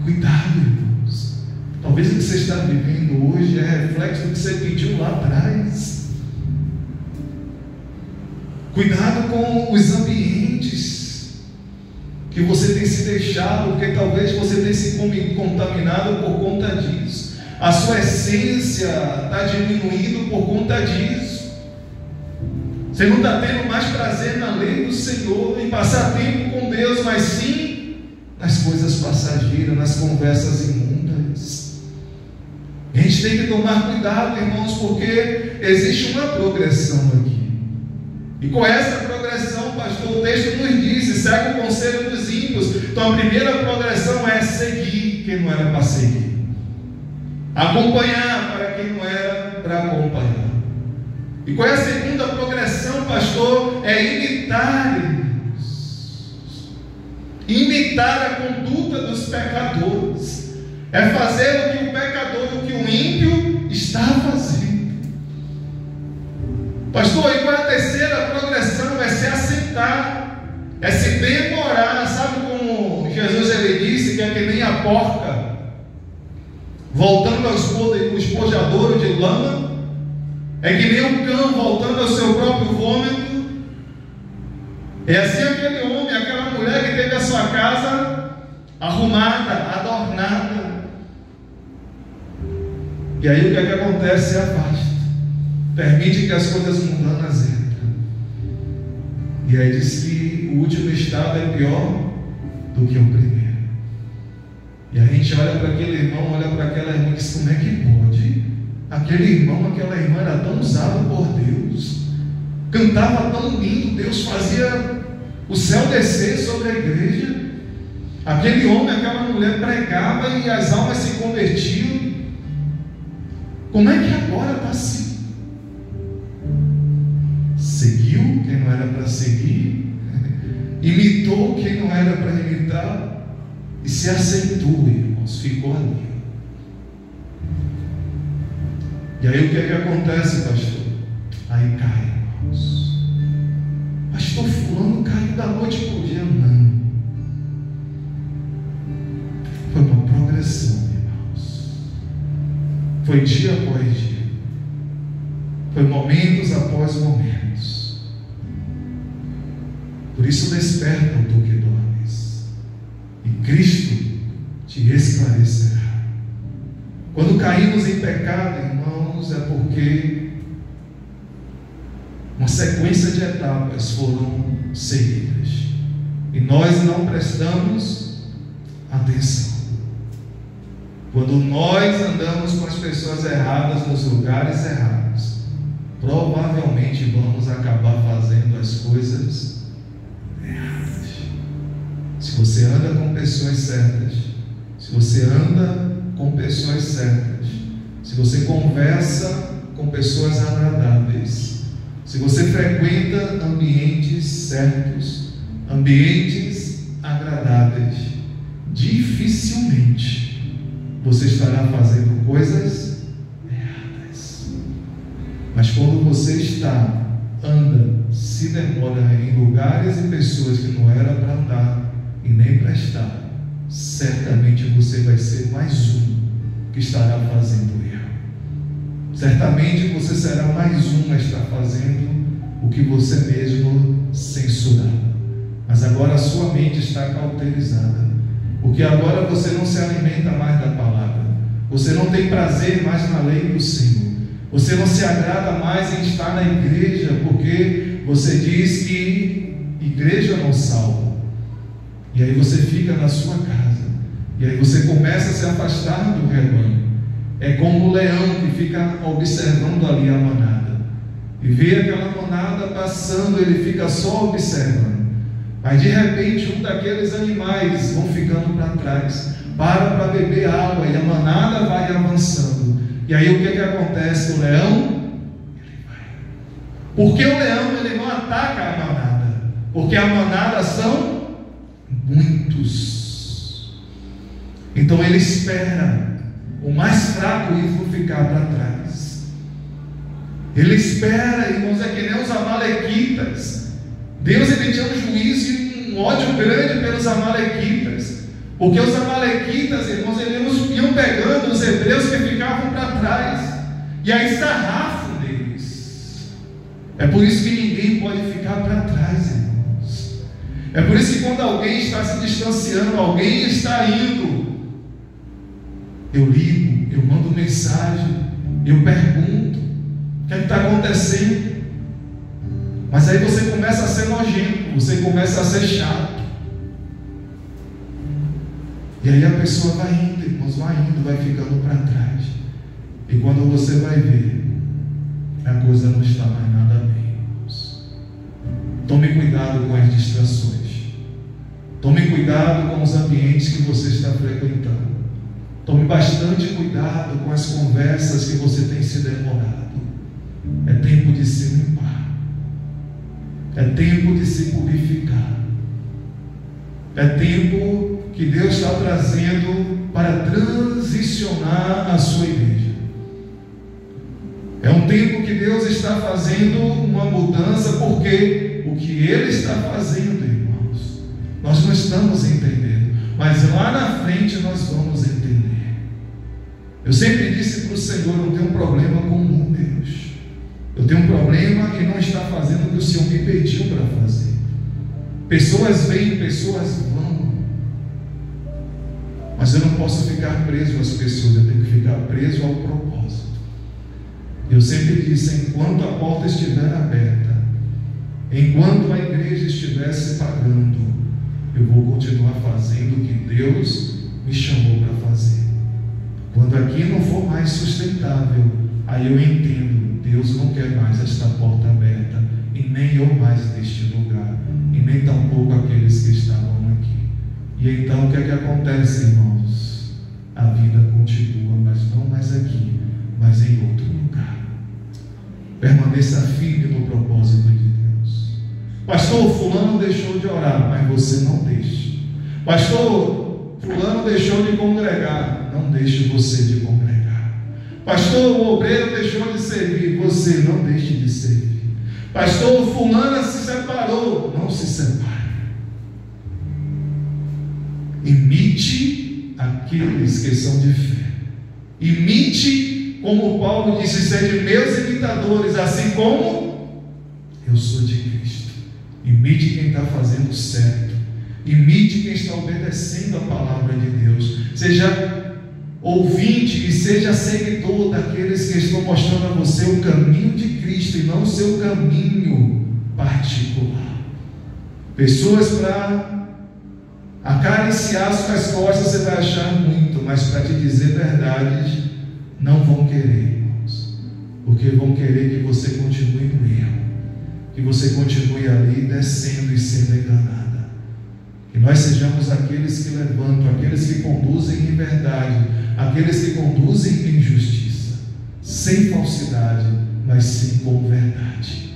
Cuidado, irmãos. Talvez o que você está vivendo hoje é reflexo do que você pediu lá atrás. Cuidado com os ambientes que você tem se deixado, porque talvez você tenha se contaminado por conta disso. A sua essência está diminuindo por conta disso. Você não está tendo mais prazer na lei do Senhor, em passar tempo com Deus, mas sim nas coisas passageiras, nas conversas imundas. A gente tem que tomar cuidado, irmãos, porque existe uma progressão aqui. E com essa progressão, pastor, o texto nos diz: segue o conselho dos ímpios. Então a primeira progressão é seguir quem não era para seguir, acompanhar para quem não era para acompanhar. E qual é a segunda progressão, pastor? É imitar, irmãos. Imitar a conduta dos pecadores. É fazer o que o pecador, o que o ímpio está fazendo. Pastor, e qual é a terceira progressão? É se aceitar, é se demorar. Sabe como Jesus ele disse que é que nem a porca voltando ao espojadouro de lama, é que nem um cão voltando ao seu próprio vômito. É assim aquele homem, aquela mulher que teve a sua casa arrumada, adornada, e aí o que é que acontece? Se afasta, permite que as coisas mundanas entrem. E aí diz que o último estado é pior do que o primeiro. E a gente olha para aquele irmão, olha para aquela irmã e diz: como é que pode? Aquele irmão, aquela irmã era tão usado por Deus, cantava tão lindo, Deus fazia o céu descer sobre a igreja. Aquele homem, aquela mulher e as almas se convertiam. Como é que agora está assim? Seguiu quem não era para seguir, imitou quem não era para imitar, e se aceitou, irmãos, ficou ali. E aí o que é que acontece, pastor? Aí cai, irmãos. Pastor fulano caiu da noite para o dia. Não. Foi uma progressão, irmãos. Foi dia após dia. Foi momentos após momentos. Por isso desperta, tu que dormes, e Cristo te esclarecerá. Quando caímos em pecado, irmãos, é porque uma sequência de etapas foram seguidas e nós não prestamos atenção. Quando nós andamos com as pessoas erradas nos lugares errados, provavelmente vamos acabar fazendo as coisas erradas. Se você anda com pessoas certas, se você anda com pessoas certas, se você conversa com pessoas agradáveis, se você frequenta ambientes certos, ambientes agradáveis, dificilmente você estará fazendo coisas erradas. Mas quando você anda, se demora em lugares e pessoas que não era para andar e nem para estar, certamente você vai ser mais um que estará fazendo erro. Certamente você será mais um a estar fazendo o que você mesmo censurava. Mas agora a sua mente está cauterizada, porque agora você não se alimenta mais da palavra, você não tem prazer mais na lei do Senhor, você não se agrada mais em estar na igreja, porque você diz que igreja não salva. E aí você fica na sua casa, e aí você começa a se afastar do rebanho. É como o leão que fica observando ali a manada, e vê aquela manada passando, ele fica só observando. Mas de repente um daqueles animais vão ficando para trás, para beber água, e a manada vai avançando. E aí o que que acontece? O leão, ele vai. Porque o leão, ele não ataca a manada, porque a manada são muitos. Então ele espera o mais fraco ir ficar para trás. Ele espera, irmãos, é que nem os amalequitas. Deus, ele tinha um juízo e um ódio grande pelos amalequitas, porque os amalequitas, irmãos, eles iam pegando os hebreus que ficavam para trás, e aí sarrafam deles. É por isso que ninguém pode ficar para trás, irmãos. É por isso que quando alguém está se distanciando, alguém está indo, eu ligo, eu mando mensagem, eu pergunto o que está acontecendo. Mas aí você começa a ser nojento, você começa a ser chato, e aí a pessoa vai indo, irmãos, vai indo, vai ficando para trás, e quando você vai ver, a coisa não está mais nada bem, irmãos. Tome cuidado com as distrações, tome cuidado com os ambientes que você está frequentando, tome bastante cuidado com as conversas que você tem se demorado. É tempo de se limpar, é tempo de se purificar, é tempo que Deus está trazendo para transicionar a sua igreja. É um tempo que Deus está fazendo uma mudança, porque o que Ele está fazendo, irmãos, nós não estamos entendendo, mas lá na frente nós vamos entender. Eu sempre disse para o Senhor: eu não tenho um problema com números, eu tenho um problema em não estar fazendo o que o Senhor me pediu para fazer. Pessoas vêm, pessoas vão, mas eu não posso ficar preso às pessoas, eu tenho que ficar preso ao propósito. Eu sempre disse: enquanto a porta estiver aberta, enquanto a igreja estiver se pagando, eu vou continuar fazendo o que Deus me chamou para fazer. Quando aqui não for mais sustentável, aí eu entendo, Deus não quer mais esta porta aberta, e nem eu mais neste lugar, e nem tampouco aqueles que estavam aqui. E então o que é que acontece, irmãos? A permaneça firme no propósito de Deus. Pastor, fulano deixou de orar, mas você não deixe. Pastor, fulano deixou de congregar, não deixe você de congregar. Pastor, o obreiro deixou de servir, você não deixe de servir. Pastor, fulana se separou, não se separe. Imite aqueles que são de fé. Imite, como Paulo disse, sede meus imitadores, assim como eu sou de Cristo. Imite quem está fazendo certo. Imite quem está obedecendo a palavra de Deus. Seja ouvinte e seja seguidor daqueles que estão mostrando a você o caminho de Cristo e não o seu caminho particular. Pessoas para acariciar suas costas você vai achar muito, mas para te dizer verdades não vão querer, irmãos, porque vão querer que você continue no erro, que você continue ali descendo e sendo enganada. Que nós sejamos aqueles que levantam, aqueles que conduzem em verdade, aqueles que conduzem em justiça, sem falsidade, mas sim com verdade.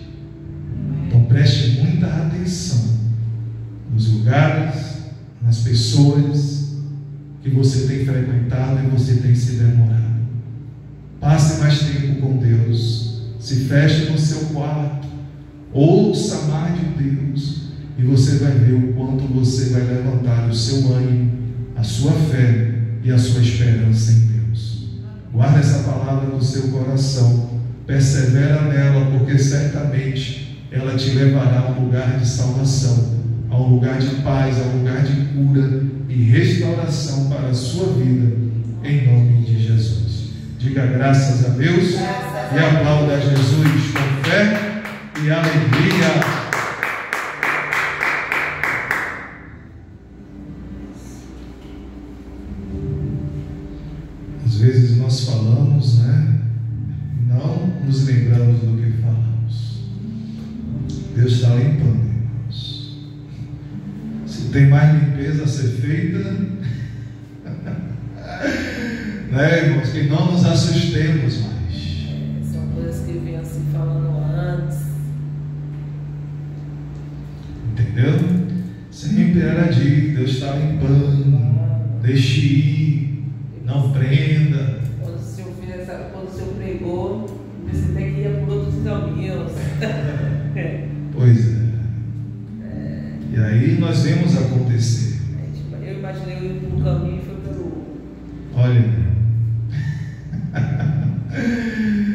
Então preste muita atenção nos lugares, nas pessoas que você tem frequentado e você tem se demorado. Passe mais tempo com Deus, se feche no seu quarto, ouça mais de Deus, e você vai ver o quanto você vai levantar o seu ânimo, a sua fé e a sua esperança em Deus. Guarda essa palavra no seu coração, persevera nela, porque certamente ela te levará a um lugar de salvação, a um lugar de paz, a um lugar de cura e restauração para a sua vida, em nome de Jesus. Diga graças a Deus e aplauda a Jesus com fé e alegria. Às vezes nós falamos, não nos lembramos do que falamos. Deus está limpando, irmãos. Se tem mais limpeza a ser feita, irmãos, que não nos assustemos mais. São coisas que vinham se falando antes. Entendeu? Sempre era dito, Deus está limpando. Deixe ir, não prenda. Quando o senhor pregou, você tem que ir por outros caminhos. Pois é. E aí nós vemos acontecer. Eu imaginei eu ir por um caminho e foi pelo outro. Olha.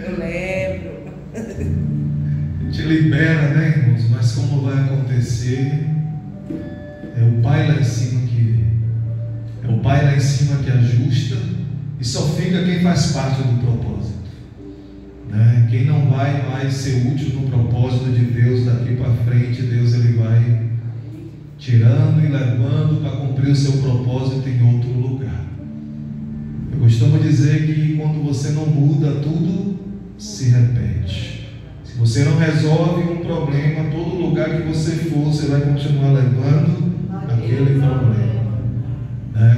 Eu lembro. Te libera, irmãos? Mas como vai acontecer? É o Pai lá em cima que ajusta, e só fica quem faz parte do propósito. Quem não vai mais ser útil no propósito de Deus daqui para frente, Deus ele vai tirando e levando para cumprir o seu propósito em outro lugar. Eu costumo dizer que quando você não muda, tudo se repete. Se você não resolve um problema, todo lugar que você for, você vai continuar levando aquele problema.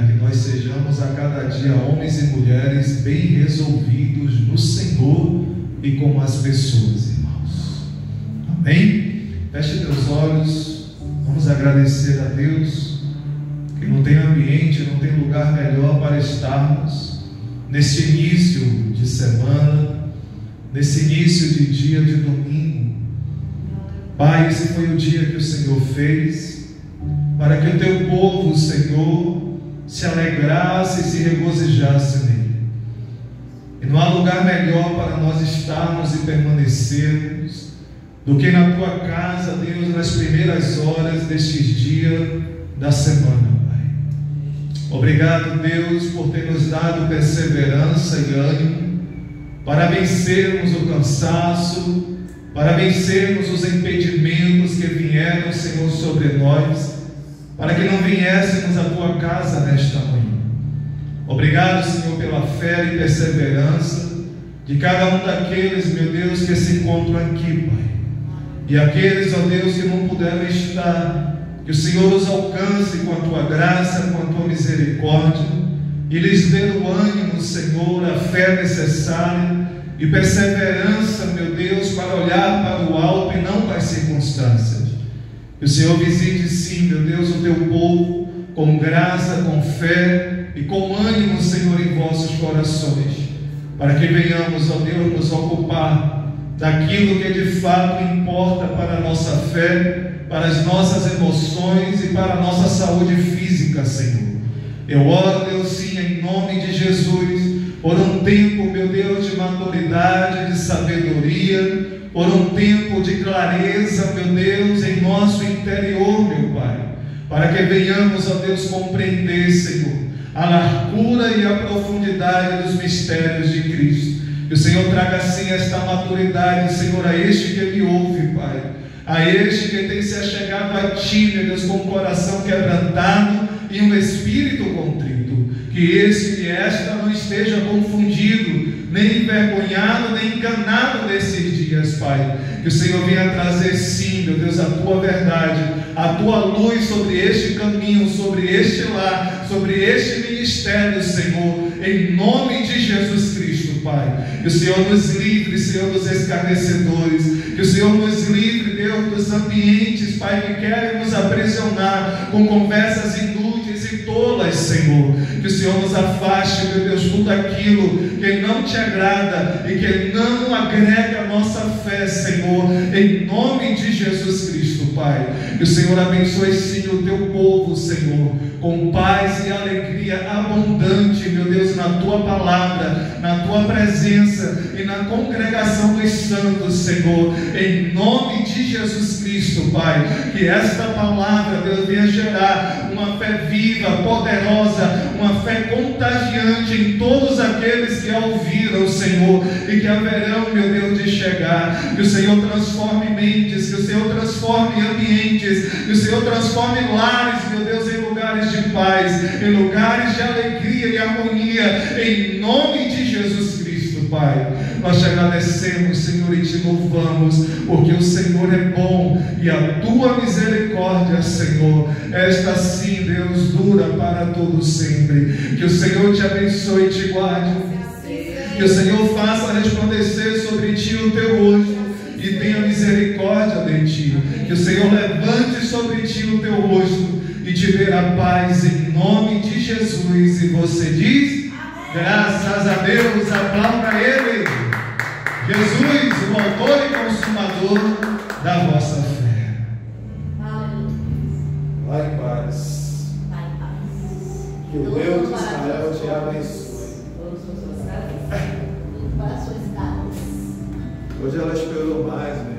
Que nós sejamos a cada dia homens e mulheres bem resolvidos no Senhor e com as pessoas, irmãos. Amém? Feche teus olhos. Vamos agradecer a Deus que não tem ambiente, não tem lugar melhor para estarmos nesse início de semana, nesse início de dia de domingo. Pai, esse foi o dia que o Senhor fez para que o teu povo, Senhor, se alegrasse e se regozijasse nele. E não há lugar melhor para nós estarmos e permanecermos do que na tua casa, Deus, nas primeiras horas destes dias da semana, Pai. Obrigado, Deus, por ter nos dado perseverança e ânimo para vencermos o cansaço, para vencermos os impedimentos que vieram, Senhor, sobre nós, para que não viéssemos à tua casa nesta manhã. Obrigado, Senhor, pela fé e perseverança de cada um daqueles, meu Deus, que se encontram aqui, Pai. E aqueles, ó Deus, que não puderam estar, que o Senhor os alcance com a tua graça, com a tua misericórdia, e lhes dê o ânimo, Senhor, a fé necessária, e perseverança, meu Deus, para olhar para o alto e não para as circunstâncias. Que o Senhor visite sim, meu Deus, o teu povo com graça, com fé e com ânimo, Senhor, em vossos corações, para que venhamos, ó Deus, nos ocupar daquilo que de fato importa para a nossa fé, para as nossas emoções e para a nossa saúde física, Senhor. Eu oro, Deus, sim, em nome de Jesus, por um tempo, meu Deus, de maturidade, de sabedoria, por um tempo de clareza, meu Deus, em nosso interior, meu Pai, para que venhamos, ó Deus, compreender, Senhor, a largura e a profundidade dos mistérios de Cristo. Que o Senhor traga assim esta maturidade, Senhor, a este que me ouve, Pai, a este que tem se achegado a Ti, meu Deus, com o coração quebrantado e um espírito contrito. Que esse e esta não esteja confundido, nem envergonhado, nem enganado nesses dias, Pai. Que o Senhor venha trazer sim, meu Deus, a Tua verdade, a Tua luz sobre este caminho, sobre este lar, sobre este ministério, Senhor, em nome de Jesus Cristo, Pai. Que o Senhor nos livre, Senhor, dos escarnecedores. Que o Senhor nos livre, Deus, dos ambientes, Pai, que querem nos aprisionar com conversas inúteis e tolas, Senhor. Que o Senhor nos afaste, meu Deus, tudo aquilo que não Te agrada e que não agrega a nossa fé, Senhor, em nome de Jesus Cristo, Pai. Que o Senhor abençoe sim o Teu povo, Senhor, com paz e alegria abundante, meu Deus, na Tua palavra, na Tua presença e na congregação dos santos, Senhor, em nome de Jesus Cristo, Pai. Que esta palavra, Deus, venha gerar uma fé viva, poderosa, uma fé contagiante em todos aqueles que a ouviram, Senhor, e que haverão, meu Deus, de chegar. Que o Senhor transforme mentes, que o Senhor transforme ambientes, que o Senhor transforme lares, meu Deus, em lugares de paz, em lugares de alegria e harmonia, em nome de Jesus Cristo, Pai. Nós te agradecemos, Senhor, e te louvamos, porque o Senhor é bom e a Tua misericórdia, Senhor, esta sim, Deus, dura para todo sempre. Que o Senhor te abençoe e te guarde. Que o Senhor faça resplandecer sobre ti o teu rosto e tenha misericórdia de ti. Que o Senhor levante sobre ti o teu rosto e te dê a paz em nome de Jesus. E você diz: graças a Deus, aplauda Ele. Jesus, o autor e consumador da vossa fé. Vai em paz. Que o Deus de Israel te abençoe. Hoje ela esperou mais, né?